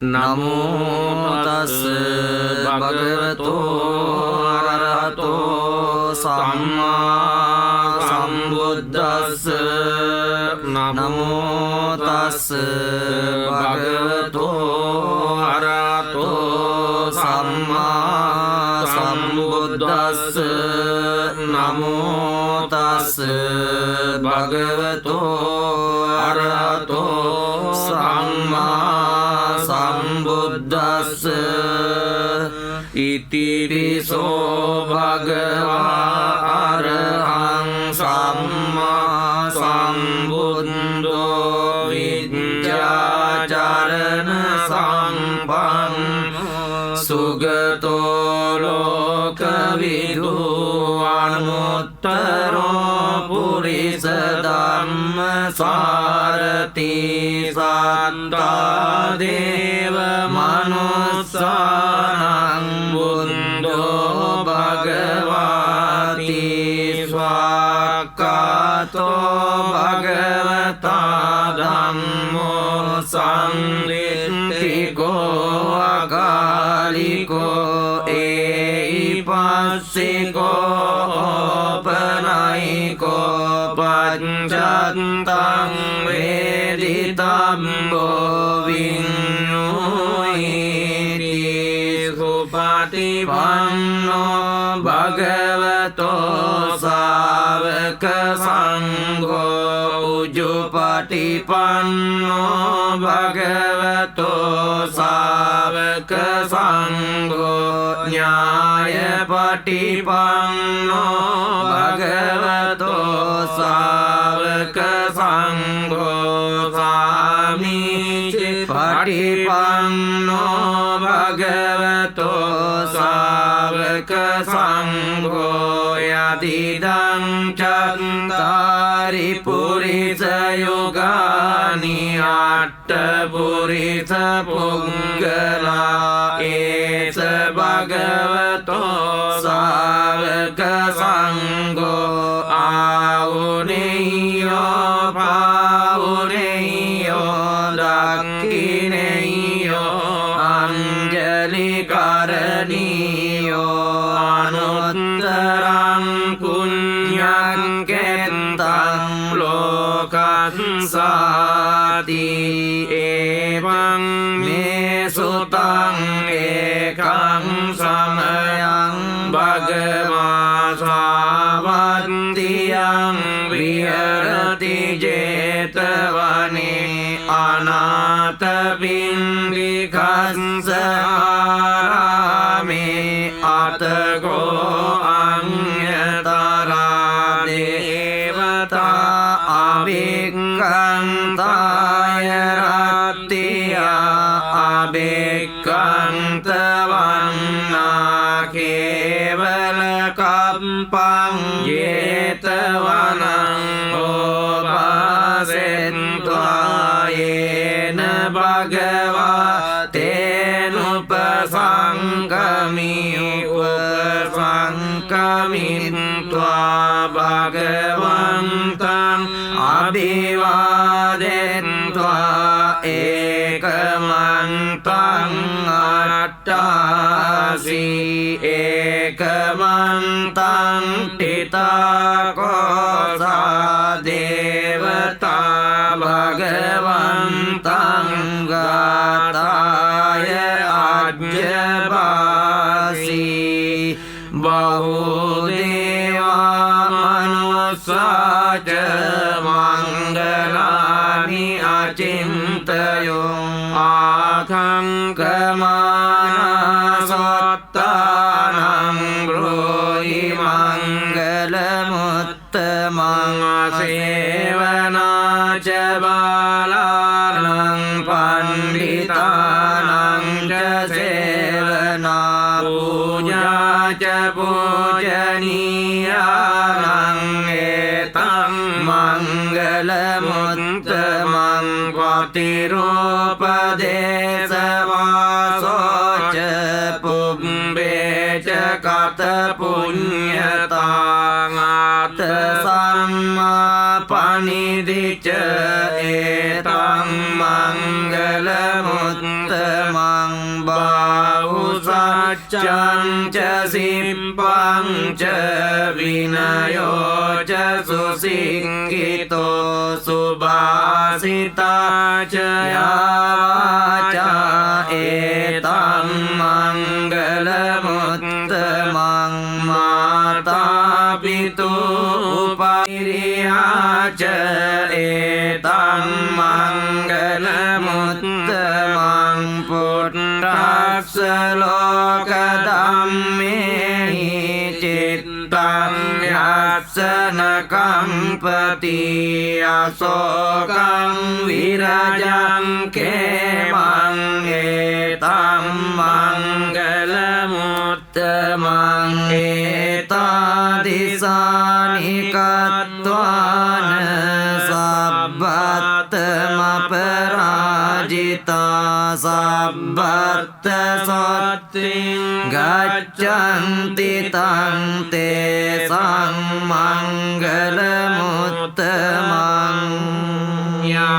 නමෝ තස් භගවතෝ අරහතෝ සම්මා සම්බුද්දස්ස නමෝ තස් භගවතෝ අරහතෝ සම්මා සම්බුද්දස්ස නමෝ තස් භගවතෝ අරහතෝ සම්මා සම්බුද්දස්ස ඉතිරිසෝ භගවා අරහං සම්මා සම්බුද්ධෝ විද්‍යාචරණ සම්පන්නෝ සුගතෝ ලෝකවිදු අනුත්තරෝ පුරිස ධම්ම සාරති සත්තා දේව මනුස්සානං බුද්ධෝ භගවාති ස්වාක්ඛාතෝ භගවතා ධම්මෝ සංදිත්තිකෝ අකාලිකෝ ඒයිපස්සිකෝ පනයිකෝ පච්චත්තං වේදිතම්බෝ විඤ්ඤුයිති සුපටිපන්නෝ භගවතෝ සාවක සංඝෝ උජුපටිපන්නෝ භගවතෝ සාවක සංඝෝ ඥායපටිපන්නෝ භගවතෝ සාවක සංඝෝ සාමීචි පටිපන්නෝ භගවතෝ සාවක සංඝෝ යදිදං චත්තාරි පුරිස යුගානි අට්ඨ පුරිස පුංගලා ඒස භගවතෝ සාවක සංඝෝ ආවුනේයෝ පාවුනේයෝ දක්ඛිනේයෝ අංජලි කරණීයෝ අනුත්තරං පුඤ්ඤං කෙත්තං ලෝකස්සාති එවං මේ සුතං ඒකං සමයං භගවා සාවන්තියං විහෙරති ජේතවනේ අනාථ පින්ඩිකස්ස ආරාමේ අතකෝ අඤ්ඤතරා දේවතා අභික්ඛන්තාය රත්තියා අභික්ඛන්ත වන්නා කේවල කම්පං ජේතවනං ඕපාසෙන්त्वा යේන භගවා තේනුපසංගමි උපසංගමිත්වා භගවන්තං අභිවාදෙත්වා ඒකමන්තං අට්ඨාසී ඒකමන්තං තිතකෝසා දේවතා භගවන්තං ගාතාය අජ්ජපාසී බහුදේවා මනුස්සාච මංගලානි අචින්තයෝ ආඛංකමානසත්තානං බ්‍රෝහි මංගලමුත්තමං සේවනාච බාලානං පණ්ඩිතානං ච සේවනා පූජාච පූජනීයානං ඒතං මංගලමුත්තමං පතිරූපදේශවාසෝච පුබ්බේච කත පුඤ්ඤතාං ආත සම්මා පනිදිච ඒතං මංගලමුත්තමං สัจจะสิมปังจะวินัยจะสุสิงกิโตสุบาสิตาจะยาวาจาเอตัมมังกลมุตตมังมาตาปิตุอุปาริยาจะเอตัมมังกลมุตตมังพุทธัสสะโลกธัมเมหิจิตตังยัสสนกัมปติอโศกังวิราจังเขมังเอตัมมังกลมุตตมังเอตาดิสานิกัตตวานสัพพัตตมปราจิตาสัพพัตตสัตติกัจจันติตังเตสังมังกลมุตตมังญา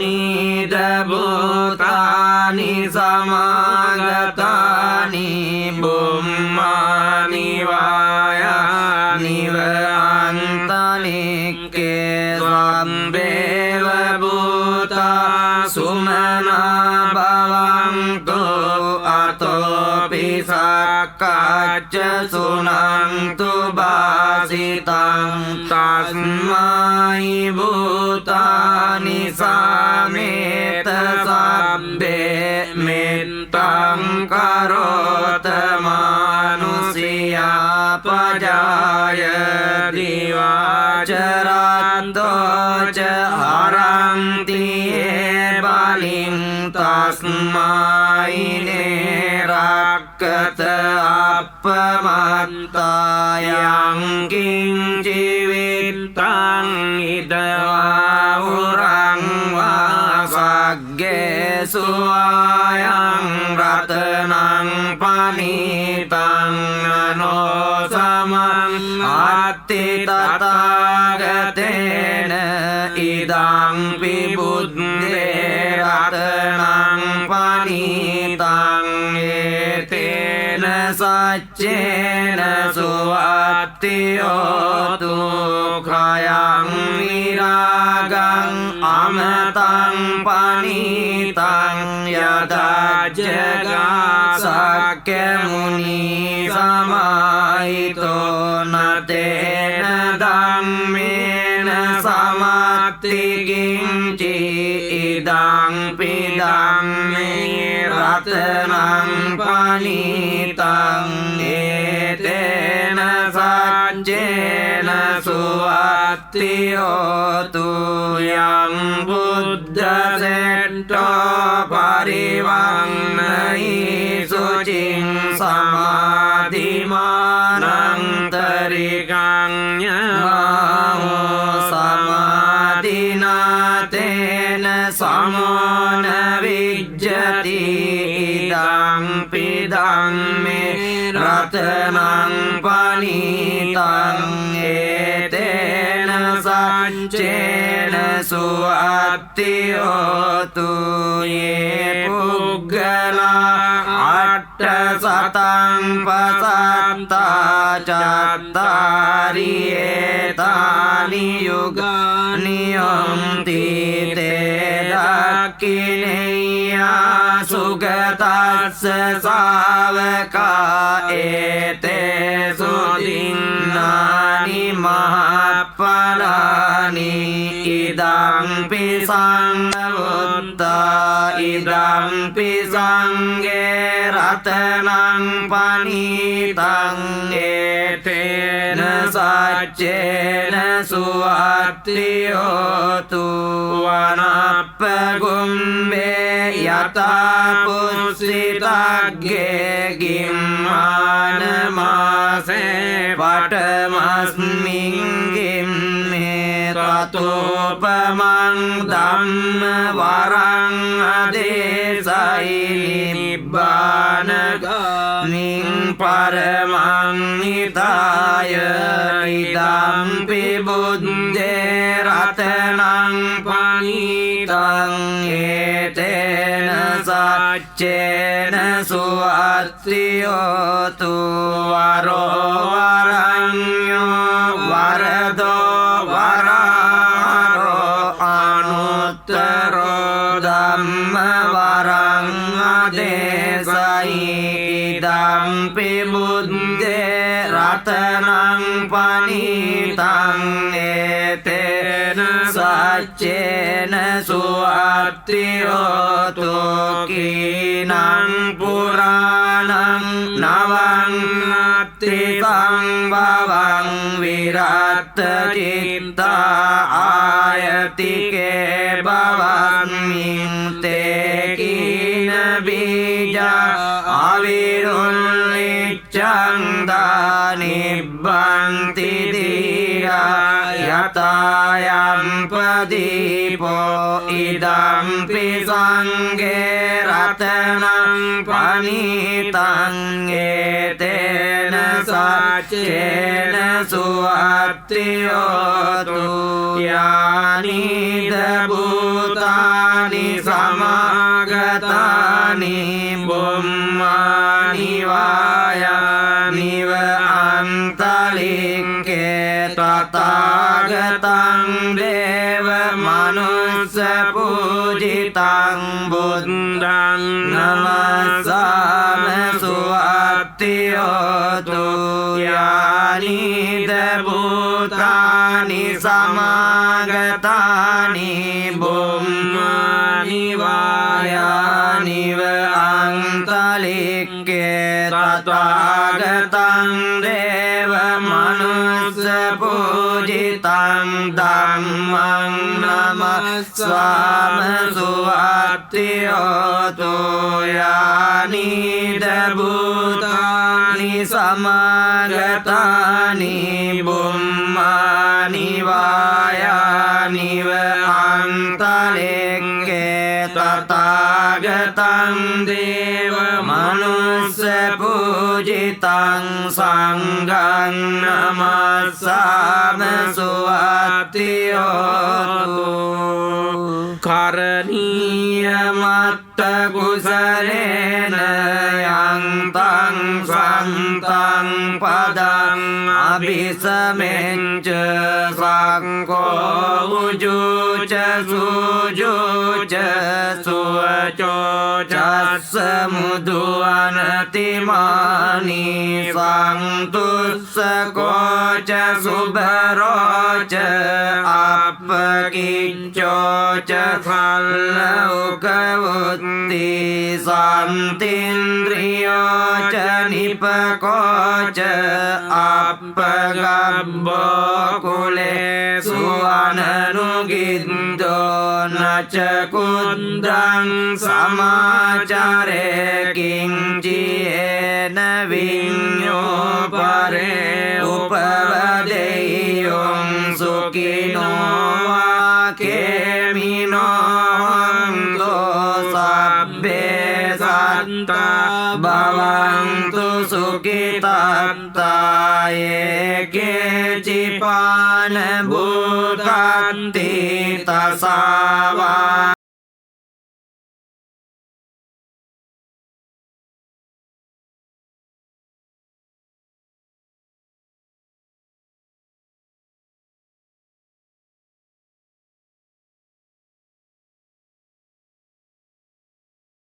ณิดบุตานิสมากตานิบุมมานิวายานิวอันตานิเกสัมเบวบุตาสุมานาภวังโตอะโตปิสักกัจจสุนันตุบาสิตังตัสมาหิบุตานิสาเมตสัพเบเมตตังกโรตมานุสิยาปจายติวาจรัตโตจะหารันติเอบาลิงตัสมาหิเนรักกตอัปปมัตตายังกิงชีวิตตังอิตวาหุรังวาสักเกสุอายังรัตนังปานิตังอโนสมังอัตติตตากเตนะอิดังปิบุตเตรัตนังปานิตังเอเตนะสัจเจนะสุวัตติโยตุขยังวิรากังอมตังปานิตังยตาเจกาสักเกมุนีสมาหิโตนะเตนะธัมเมนะสมาติกิงจิอิดังปิดังเมรัตนังปานิตังเอเตนะสัจเจนะสุวัตติโยตุยังบุตตะเสตโตปริวังนะหิสุจิงสมาธิมานังตริกังยะมาโหสมาธินาเตนะสมโนนะวิจจติอิดังปิดังเมรัตนังปานิตังเอเตนะสัจเจนะสุวัตติโยตุเยปุกลาอัตตสัตตังปัสสัตตาจัตตาริเอตานิยุกานิยมติเตดักขิเนยสุขตัสสะสาวกาเอเตสุตินนานิมหาปลานิอิดังปิสังวุตตาอิดังปิสังเกรัตนังปานิตังเอเตนะสัจเจนะสุวัตติโยตุวานัปปะกุมเบยตาปุสิตักเกกิมมานมาเสปัตมัสมิงกิมเมตตุปมังดัมมวรังอเดสัยนิบบานกานิงปรมังนิตายอิดัมปิบุตเตรัตนังปานิตังเอเตนะสั เจนะสุอัตติโยตุวโรวรัญโยวรโดวราโรอนุตตโรธัมมวรังอเดสัยดัมปิบุตเตรัตนังปณิตังเอเตนะสัจเจนะสุอัตติโยตุกีนังปุรานังนวังนัตติตังภวังวิรัตจิตตาอายติเกภวังมิงเตกินบิจาอวิรุลลิจังดานิบันติติรายตายัมปฏิโปอิดัมปิสังเกรัตนังปณิตังเอเตนะสัจเจนะสุอัตติโยตุยานิเดบุตานิสมากตานิบุมมานิวายานิวอันตลิงเกตตากตังเดวมนุสปูจิตังบุตตังนามัสสามิสุอัตติโยตุยานิเดบุตานิสมากตานิบุมมานิวายานิวอันตลิงเกตตากตังเดวมนุสปูจิตังธัมมังนามัสสามิสุอัตติโยตุยานิเดบุตานิสมากตานิบุมมานิวายานิวอันตลิงเกตตากตังเดวมนุสปูจิตังสังฆังนามัสสามิสุอัตติโยตุคารณียมัตตกุสเลนะยังตังสังตังปดังอภิสเมนเจสังโฆอุจุจสุจุจสุโจจัสสมุดุอนติมานิสังตุสโกจะสุบโรจะอัปปกิจโจจะทัลลุกวุติสันตินริโยจะนิปโกจะอัปปกัมโบกุเลสุอนันุกินโดนะจะกุณดังสมาจาเรกิงจิเอนะวิญโยปะเรอุปวเดยงสุกิโนวะเกมิโนหันโตสัพเพสัตตาภวังตุสุขิตัตตาเอเกจิปานบุตันติตสาวา